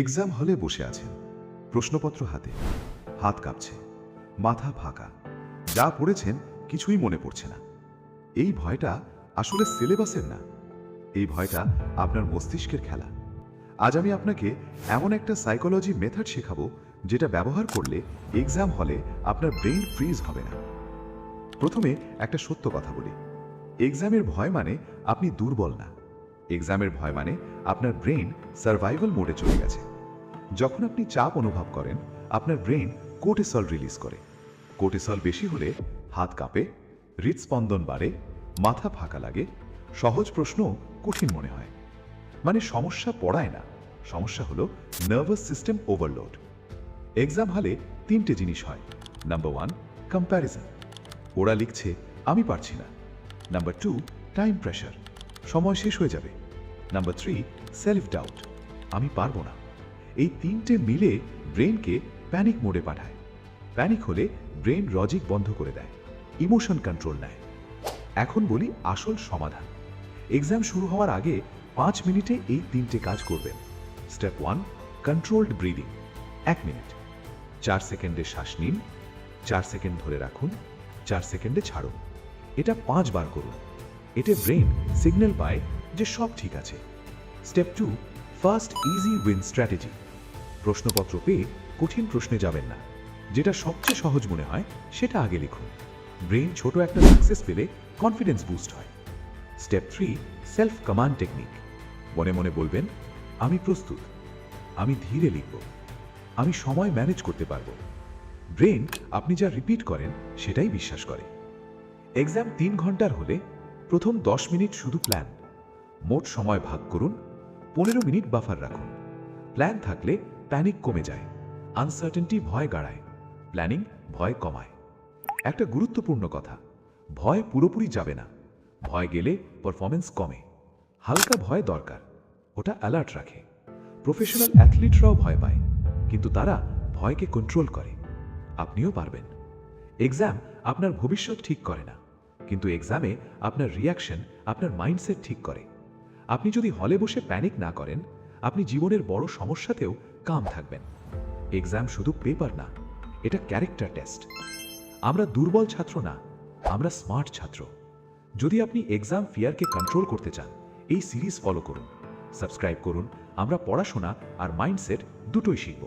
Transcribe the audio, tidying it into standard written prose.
Exam হলে বসে আছেন, প্রশ্নপত্র হাতে, হাত কাঁপছে, মাথা ফাঁকা, যা পড়েছেন কিছুই মনে পড়ছে না। এই ভয়টা আসলে সিলেবাসের না, এই ভয়টা আপনার মস্তিষ্কের খেলা। আজ আমি আপনাকে এমন একটা সাইকোলজি মেথড শেখাবো যেটা ব্যবহার করলে এক্সাম হলে আপনার ব্রেইন ফ্রিজ হবে না। প্রথমে একটা সত্য কথা বলি, এক্সামের ভয় মানে আপনি দুর্বল না, এক্সামের ভয় মানে আপনার ব্রেইন সার্ভাইভাল মোডে চলে গেছে। যখন আপনি চাপ অনুভব করেন, আপনার ব্রেইন কোর্টিসল রিলিজ করে। কোর্টিসল বেশি হলে হাত কাঁপে, হৃদস্পন্দন বাড়ে, মাথা ফাঁকা লাগে, সহজ প্রশ্ন কঠিন মনে হয়। মানে সমস্যা পড়ায় না, সমস্যা হলো নার্ভাস সিস্টেম ওভারলোড। এক্সাম হলে তিনটে জিনিস হয়। নাম্বার 1, কম্প্যারিজন, ওরা লিখছে আমি পারছি না। নাম্বার 2, টাইম প্রেশার, সময় শেষ হয়ে যাবে। নাম্বার 3, সেলফ ডাউট, আমি পারবো না। এই তিনটে মিলে ব্রেনকে প্যানিক মোডে পাঠায়। প্যানিক হলে ব্রেন লজিক বন্ধ করে দেয়, ইমোশন কন্ট্রোল নেয়। এখন বলি আসল সমাধান। এক্সাম শুরু হওয়ার আগে 5 মিনিটে এই তিনটে কাজ করবেন। Step 1, controlled breathing. 1 মিনিট, 4 সেকেন্ডে শ্বাস নিন, 4 সেকেন্ড ধরে রাখুন, 4 সেকেন্ডে ছাড়ুন। এটা 5 বার করুন। এতে ব্রেন সিগন্যাল পায় যে সব ঠিক আছে। Step 2, first easy win strategy. প্রশ্নপত্র পেয়ে কঠিন প্রশ্নে যাবেন না, যেটা সবচেয়ে সহজ মনে হয় সেটা আগে লিখুন। ব্রেন ছোট একটা সাকসেস পেলে কনফিডেন্স বুস্ট হয়। Step 3, self command technique. মনে মনে বলবেন আমি প্রস্তুত, আমি ধীরে লিখব, আমি সময় ম্যানেজ করতে পারবো। ব্রেন আপনি যা রিপিট করেন সেটাই বিশ্বাস করে। এক্সাম 3 ঘন্টার হলে প্রথম 10 মিনিট শুধু প্ল্যান। মোট সময় ভাগ করুন, 15 মিনিট বাফার রাখুন। প্ল্যান থাকলে প্যানিক কমে যায়, আনসার্টেনটি ভয় বাড়ায়, প্ল্যানিং ভয় কমায়। একটা গুরুত্বপূর্ণ কথা, ভয় পুরোপুরি যাবে না, ভয় গেলে পারফরমেন্স কমে। হালকা ভয় দরকার, ওটা অ্যালার্ট রাখে। প্রফেশনাল অ্যাথলিটরাও ভয় পায়, কিন্তু তারা ভয়কে কন্ট্রোল করে। আপনিও পারবেন। এক্সাম আপনার ভবিষ্যৎ ঠিক করে না, কিন্তু এক্সামে আপনার রিয়াকশন আপনার মাইন্ডসেট ঠিক করে। আপনি যদি হলে বসে প্যানিক না করেন, আপনি জীবনের বড় সমস্যাতেও কাম থাকবেন। এক্সাম শুধু পেপার না, এটা ক্যারেক্টার টেস্ট। আমরা দুর্বল ছাত্র না, আমরা স্মার্ট ছাত্র। যদি আপনি এক্সাম ফিয়ারকে কন্ট্রোল করতে চান, এই সিরিজ ফলো করুন, সাবস্ক্রাইব করুন। আমরা পড়াশোনা আর মাইন্ডসেট দুটোই শিখব।